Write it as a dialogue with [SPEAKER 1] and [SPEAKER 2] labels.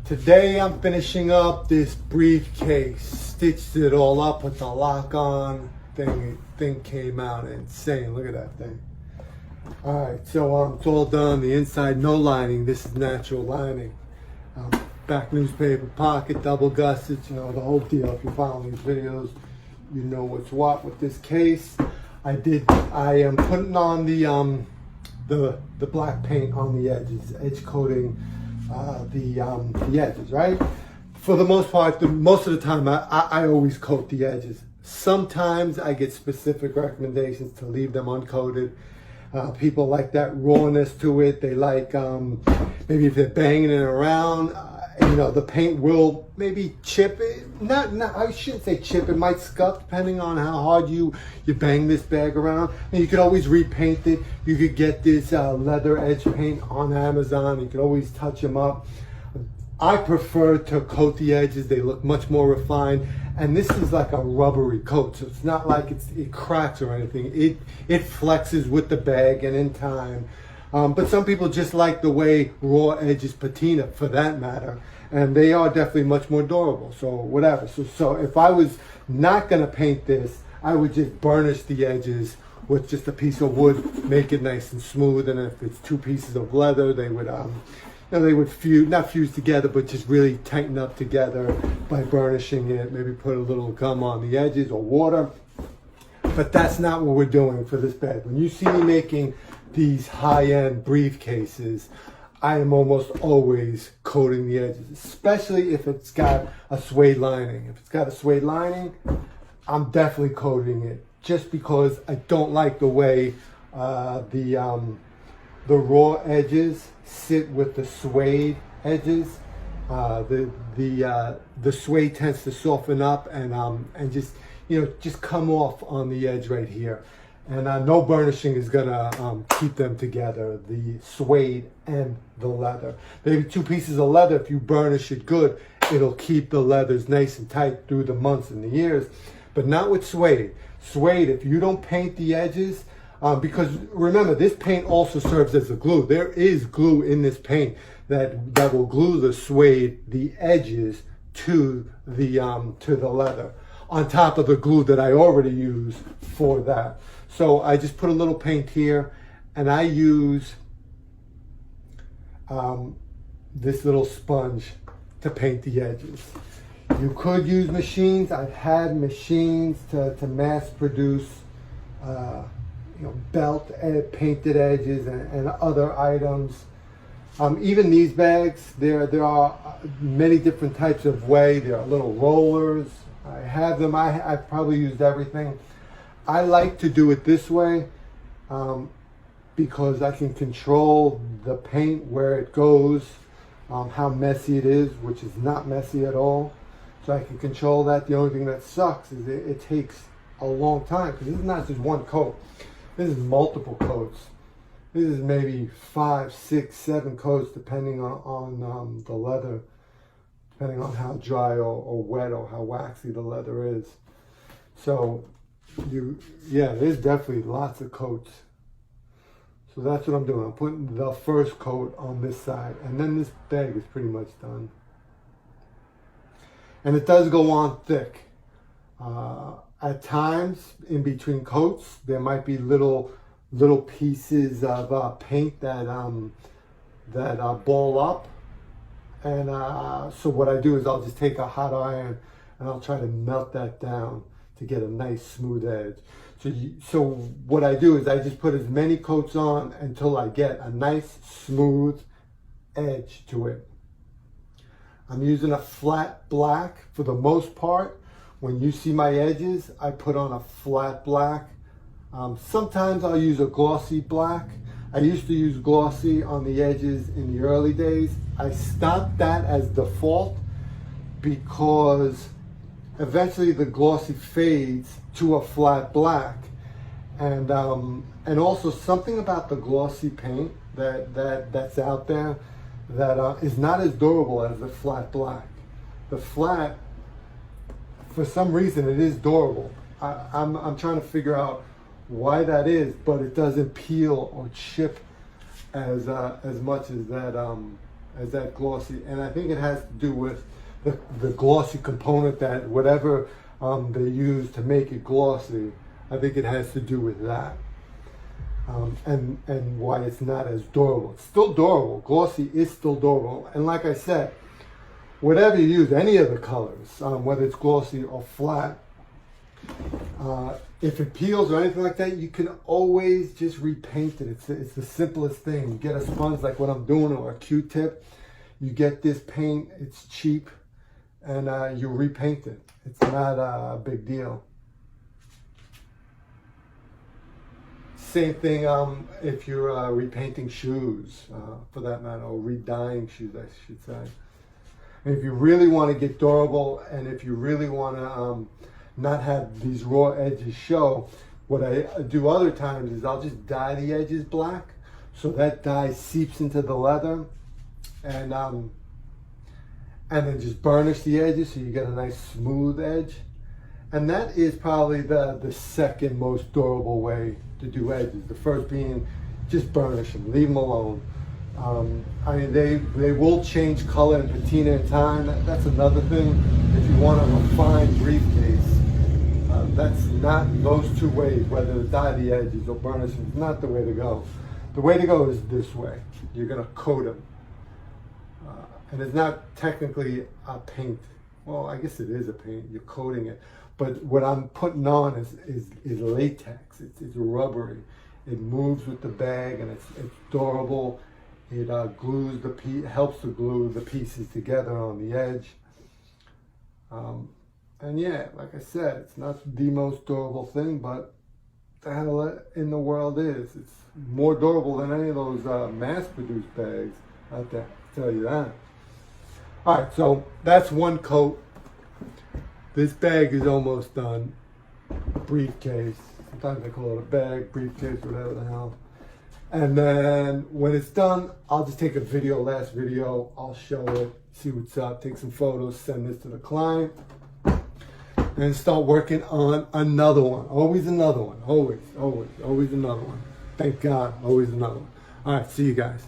[SPEAKER 1] Today I'm finishing up this briefcase. Stitched it all up, put the lock on. Thing came out insane. Look at that thing. Alright, so it's all done. The inside, no lining. This is natural lining. Back newspaper pocket, double gusset, you know, the whole deal. If you follow these videos, you know what's what with this case. I am putting on the black paint on the edges, edge coating the edges, right? For the most part, most of the time, I always coat the edges. Sometimes I get specific recommendations to leave them uncoated. People like that rawness to it. They like, maybe if they're banging it around, you know, the paint will maybe chip it. I shouldn't say chip, it might scuff depending on how hard you bang this bag around. And you could always repaint it. You could get this leather edge paint on Amazon. You could always touch them up. I prefer to coat the edges. They look much more refined. And this is like a rubbery coat, so it's not like it cracks or anything. It flexes with the bag and in time. But some people just like the way raw edges patina, for that matter, and they are definitely much more durable. So whatever. So if I was not gonna paint this, I would just burnish the edges with just a piece of wood, make it nice and smooth. And if it's two pieces of leather, they would they would not fuse together, but just really tighten up together by burnishing it. Maybe put a little gum on the edges or water. But that's not what we're doing for this bag. When you see me making these high-end briefcases, I am almost always coating the edges, especially if it's got a suede lining. If it's got a suede lining, I'm definitely coating it, just because I don't like the way the raw edges sit with the suede edges. The suede tends to soften up and just, you know, just come off on the edge right here. And no burnishing is gonna keep them together, the suede and the leather. Maybe two pieces of leather, if you burnish it good, it'll keep the leathers nice and tight through the months and the years, but not with suede. Suede, if you don't paint the edges, because remember, this paint also serves as a glue. There is glue in this paint that will glue the suede, the edges, to the leather, on top of the glue that I already use for that. So I just put a little paint here, and I use this little sponge to paint the edges. You could use machines. I've had machines to mass produce belt painted edges and other items. Even these bags, there are many different types of way. There are little rollers. I have them. I've probably used everything. I like to do it this way because I can control the paint where it goes, how messy it is, which is not messy at all. So I can control that. The only thing that sucks is it takes a long time, because this is not just one coat. This is multiple coats. This is maybe 5, 6, 7 coats, depending on the leather, depending on how dry or wet or how waxy the leather is. So there's definitely lots of coats. So that's what I'm doing. I'm putting the first coat on this side, and then this bag is pretty much done. And it does go on thick. At times, in between coats, there might be little pieces of paint that ball up, and so what I do is I'll just take a hot iron and I'll try to melt that down to get a nice smooth edge. So what I do is I just put as many coats on until I get a nice smooth edge to it. I'm using a flat black for the most part. When you see my edges, I put on a flat black. Sometimes I'll use a glossy black. I used to use glossy on the edges in the early days. I stopped that as default because eventually the glossy fades to a flat black. And also something about the glossy paint that's out there that is not as durable as the flat black. The flat, for some reason, it is durable. I'm trying to figure out why that is, but it doesn't peel or chip as much as as that glossy, and I think it has to do with the glossy component, that whatever they use to make it glossy, I think it has to do with that. And why it's not as durable. It's still durable. Glossy is still durable. And like I said, whatever you use, any of the colors, whether it's glossy or flat, if it peels or anything like that, you can always just repaint it. It's the simplest thing. You get a sponge like what I'm doing, or a Q-tip. You get this paint, it's cheap, and you repaint it. It's not a big deal. Same thing if you're repainting shoes, for that matter, or re-dyeing shoes, I should say. And if you really want to get durable, and if you really want to not have these raw edges show, what I do other times is I'll just dye the edges black, so that dye seeps into the leather, and then just burnish the edges so you get a nice smooth edge. And that is probably the second most durable way to do edges. The first being just burnish them, leave them alone. I mean, they will change color and patina in time. That's another thing. If you want a refined briefcase, that's not those two ways, whether to dye the edges or burnish them, is not the way to go. The way to go is this way. You're going to coat them. And it's not technically a paint. Well, I guess it is a paint. You're coating it. But what I'm putting on is latex. It's rubbery. It moves with the bag, and it's durable. It glues helps to glue the pieces together on the edge. And yeah, like I said, it's not the most durable thing, but the hell in the world is. It's more durable than any of those mass-produced bags out there, I'll tell you that. All right, so that's one coat. This bag is almost done. Briefcase. Sometimes they call it a bag, briefcase, whatever the hell. And then when it's done, I'll just take a video, last video. I'll show it, see what's up, take some photos, send this to the client, and start working on another one. Always another one. Always another one. Thank God, always another one. All right, see you guys.